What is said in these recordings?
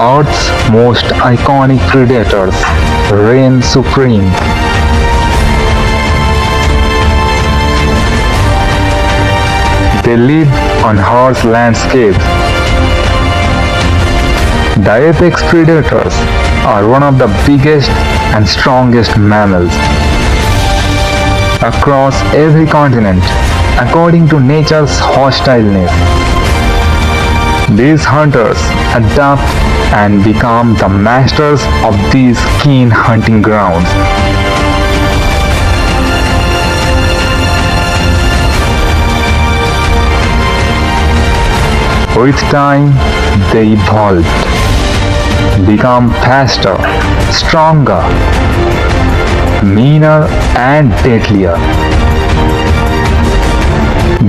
Earth's most iconic predators reign supreme. They live on harsh landscapes. The apex predators are one of the biggest and strongest mammals across every continent according to nature's hostileness. These hunters adapt and become the masters of these keen hunting grounds. With time, they evolved, become faster, stronger, meaner and deadlier.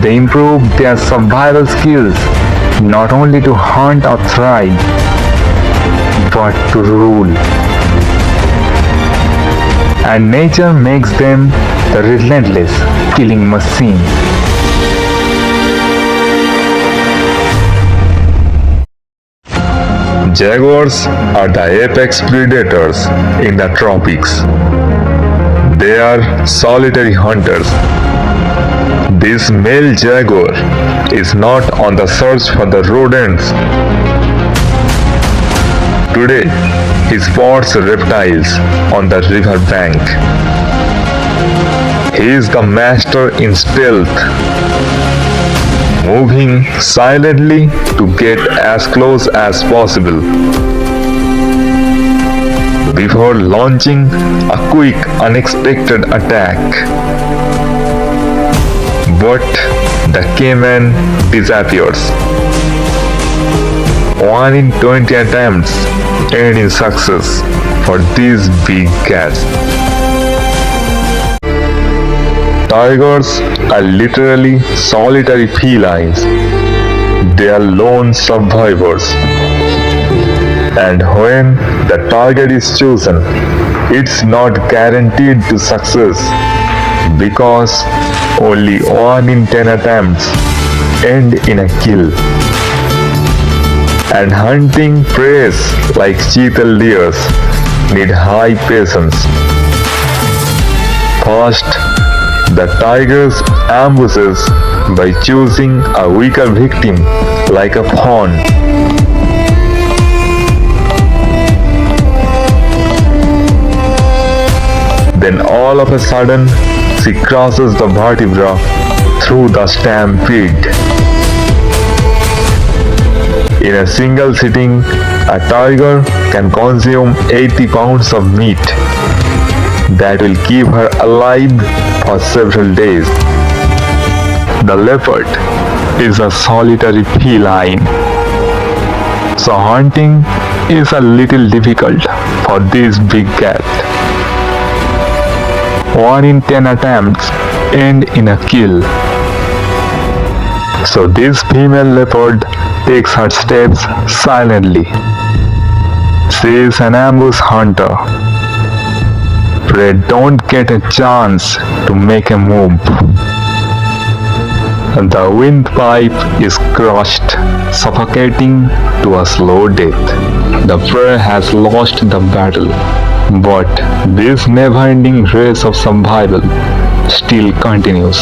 They improve their survival skills not only to hunt or thrive, but to rule. And nature makes them the relentless killing machine. Jaguars are the apex predators in the tropics. They are solitary hunters. This male jaguar is not on the search for the rodents. Today, he spots reptiles on the river bank. He is the master in stealth, moving silently to get as close as possible before launching a quick, unexpected attack. But the caiman disappears. 1 in 20 attempts end in success for these big cats. Tigers are literally solitary felines. They are lone survivors. And when the target is chosen, it's not guaranteed to success because only 1 in 10 attempts end in a kill. And hunting prey like cheetah deers need high patience. First, the tigers ambushes by choosing a weaker victim like a fawn. Then all of a sudden, she crosses the vertebra through the stampede. In a single sitting, a tiger can consume 80 pounds of meat that will keep her alive for several days. The leopard is a solitary feline, so hunting is a little difficult for this big cat. 1 in 10 attempts end in a kill. So this female leopard takes her steps silently. She is an ambush hunter. Prey don't get a chance to make a move. The windpipe is crushed, suffocating to a slow death. The prey has lost the battle, but this never-ending race of survival still continues.